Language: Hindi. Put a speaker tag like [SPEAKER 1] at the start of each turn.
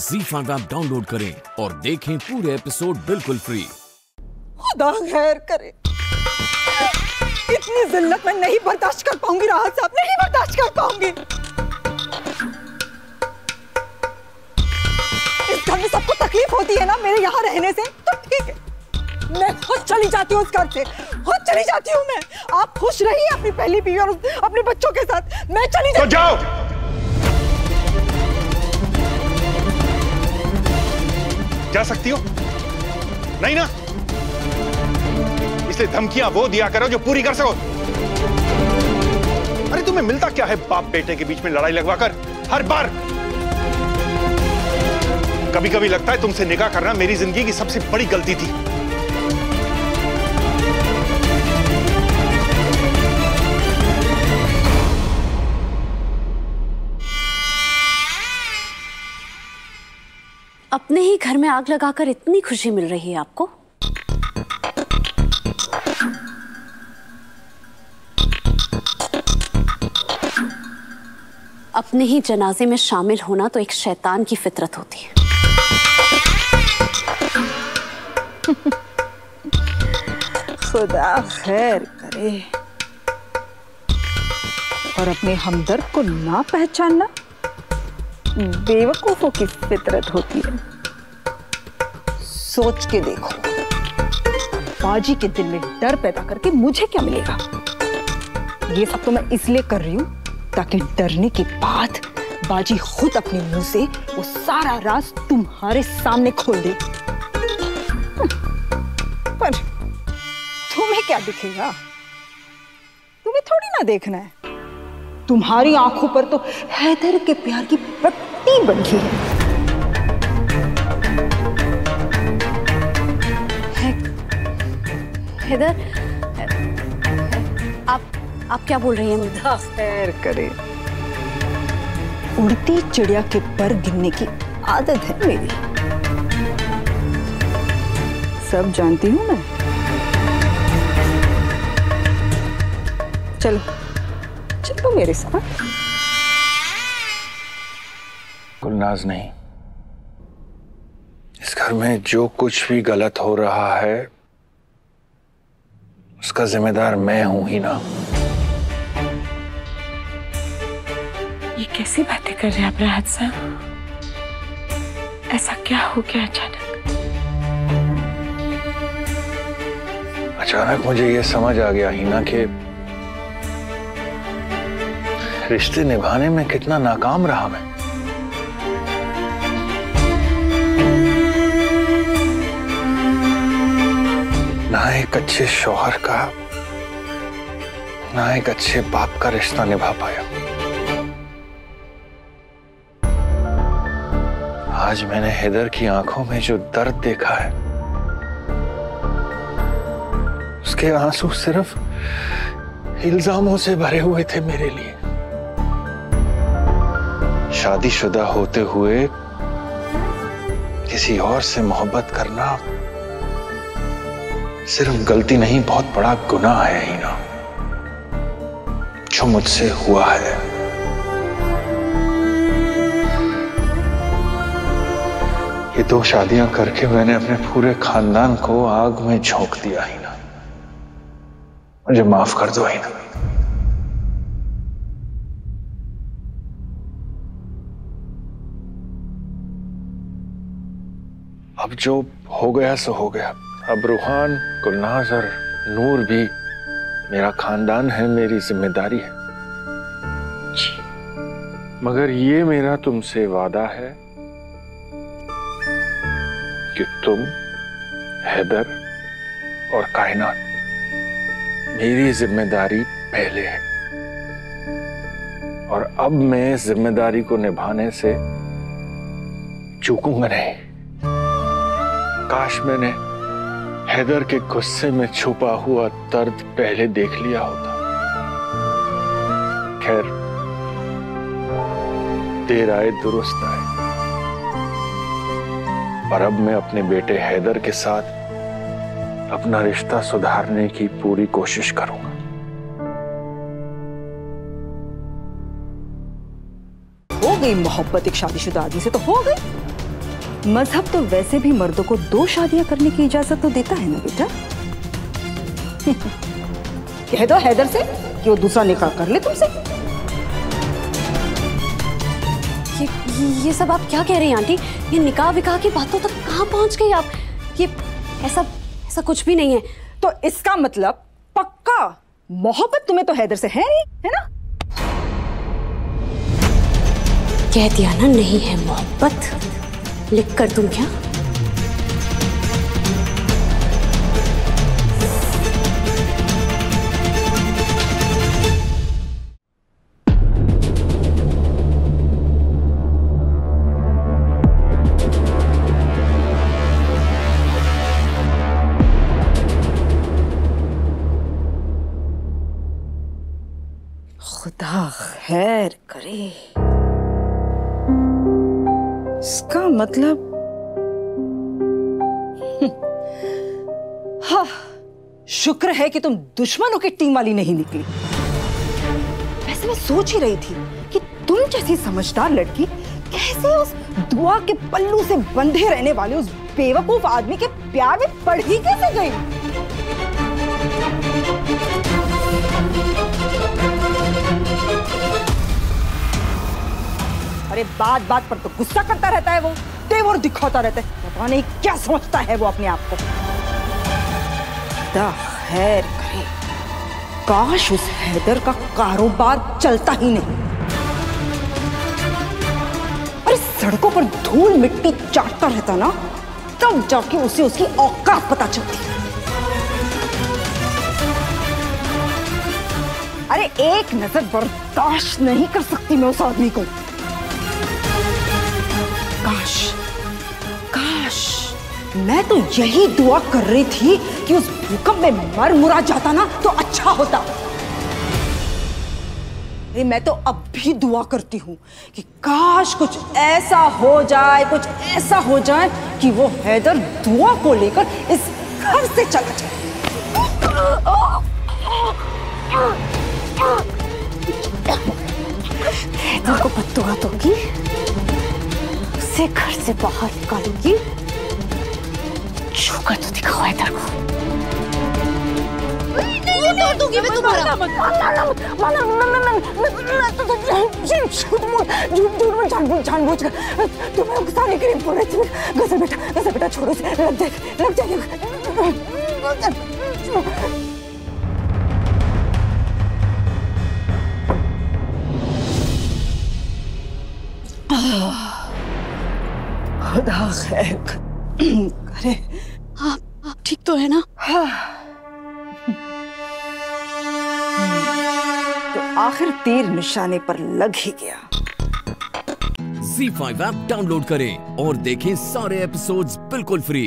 [SPEAKER 1] ZEE5 ऐप डाउनलोड करें और देखें पूरे एपिसोड बिल्कुल फ्री।
[SPEAKER 2] खुदा खैर करे, इतनी जिल्लत मैं नहीं बर्दाश्त कर पाऊंगी राहत साहब, नहीं बर्दाश्त कर पाऊंगी। इस घर में सबको तकलीफ होती है ना मेरे यहाँ रहने से, तो ठीक है, मैं खुद चली जाती हूँ उस घर से, खुद चली जाती हूँ मैं। आप खुश रहिए अपनी पहली बीवी और अपने बच्चों के साथ, मैं चली जाती।
[SPEAKER 3] तो जाओ, जा सकती हो नहीं ना, इसलिए धमकियां वो दिया करो जो पूरी कर सको। अरे तुम्हें मिलता क्या है बाप बेटे के बीच में लड़ाई लगवाकर हर बार? कभी कभी लगता है तुमसे निकाह करना मेरी जिंदगी की सबसे बड़ी गलती थी।
[SPEAKER 4] अपने ही घर में आग लगाकर इतनी खुशी मिल रही है आपको? अपने ही जनाजे में शामिल होना तो एक शैतान की फितरत होती है।
[SPEAKER 2] खुदा खैर करे। और अपने हमदर्द को ना पहचानना बेवकूफों की फितरत होती है। सोच के देखो, बाजी के दिल में डर पैदा करके मुझे क्या मिलेगा? ये सब तो मैं इसलिए कर रही हूं ताकि डरने के बाद बाजी खुद अपने मुंह से वो सारा राज तुम्हारे सामने खोल दे। पर तुम्हें क्या दिखेगा? तुम्हें थोड़ी ना देखना है। तुम्हारी आंखों पर तो हैदर के प्यार की पट्टी बंधी है।
[SPEAKER 4] हैदर, आप क्या बोल रही हैं?
[SPEAKER 2] खुदा खैर करे, उड़ती चिड़िया के पर गिनने की आदत है मेरी, सब जानती हूं मैं। चलो चलो मेरे साथ।
[SPEAKER 3] गुलनाज नहीं, इस घर में जो कुछ भी गलत हो रहा है उसका जिम्मेदार मैं हूं ही ना।
[SPEAKER 5] ये कैसी बातें कर रहे हैं आप राहत साहब? ऐसा क्या हो गया अचानक?
[SPEAKER 3] अचानक मुझे ये समझ आ गया ही ना कि रिश्ते निभाने में कितना नाकाम रहा मैं। ना एक अच्छे शौहर का, ना एक अच्छे बाप का रिश्ता निभा पाया। आज मैंने हैदर की आंखों में जो दर्द देखा है, उसके आंसू सिर्फ इल्जामों से भरे हुए थे मेरे लिए। शादीशुदा होते हुए किसी और से मोहब्बत करना सिर्फ गलती नहीं, बहुत बड़ा गुनाह है ही ना, जो मुझसे हुआ है। ये 2 शादियां करके मैंने अपने पूरे खानदान को आग में झोंक दिया ही ना। मुझे माफ कर दो ही ना। अब जो हो गया सो हो गया। अब रूहान, गुलनाज और नूर भी मेरा खानदान है, मेरी जिम्मेदारी है। मगर ये मेरा तुमसे वादा है कि तुम, हैदर और कायनात, मेरी जिम्मेदारी पहले है। और अब मैं जिम्मेदारी को निभाने से चूकूंगा नहीं। काश मैंने हैदर के गुस्से में छुपा हुआ दर्द पहले देख लिया होता। खैर, देर आए दुरुस्त आए। और अब मैं अपने बेटे हैदर के साथ अपना रिश्ता सुधारने की पूरी कोशिश करूंगा।
[SPEAKER 2] हो गई मोहब्बत एक शादीशुदा आदमी से तो हो गई, मजहब तो वैसे भी मर्दों को 2 शादियां करने की इजाजत तो देता है ना बेटा। कह दो हैदर से कि वो दूसरा निकाह कर ले तुमसे।
[SPEAKER 4] ये सब आप क्या कह रही हैं आंटी? ये निकाह विकाह की बातों तक कहाँ पहुंच गई आप? ये ऐसा कुछ भी नहीं है।
[SPEAKER 2] तो इसका मतलब पक्का मोहब्बत तुम्हें तो हैदर से है नहीं, है ना?
[SPEAKER 4] कह दिया ना, नहीं है मोहब्बत। लिख कर तुम क्या?
[SPEAKER 2] खुदा खैर करे। इसका मतलब हाँ, शुक्र है कि तुम दुश्मनों की टीम वाली नहीं निकली। वैसे मैं सोच ही रही थी कि तुम जैसी समझदार लड़की कैसे उस दुआ के पल्लू से बंधे रहने वाले उस बेवकूफ आदमी के प्यार में पड़ ही कैसे गई। अरे बात बात पर तो गुस्सा करता रहता है वो, तेवर दिखाता रहता है। पता नहीं क्या सोचता है वो अपने आप को। खैर करे, काश उस हैदर का कारोबार चलता ही नहीं। अरे सड़कों पर धूल मिट्टी चाटता रहता ना, तब जाके उसे उसकी औकात पता चलती। अरे एक नजर बर्दाश्त नहीं कर सकती मैं उस आदमी को। काश मैं तो यही दुआ कर रही थी कि उस भूकंप में मर मुरा जाता ना तो अच्छा होता। अरे मैं तो अब भी दुआ करती हूँ कि काश कुछ ऐसा हो जाए कि वो हैदर दुआ को लेकर इस घर से चला जाए।
[SPEAKER 4] हैदर को बद्दुआ दूंगी, उसे घर से बाहर निकालूंगी। छूकर तो दिखाओ हैदर को। तोड़ दूंगी मैं तुम्हारा। झूठ जानबूझ कर तुम्हें उकसाने के लिए बोल रही थी। गजर बेटा छोड़ो से, लग जाएगा।
[SPEAKER 2] खुदा खैर करे।
[SPEAKER 4] आप ठीक तो है ना?
[SPEAKER 2] तो आखिर तीर निशाने पर लग ही गया।
[SPEAKER 1] ZEE5 ऐप डाउनलोड करें और देखें सारे एपिसोड्स बिल्कुल फ्री।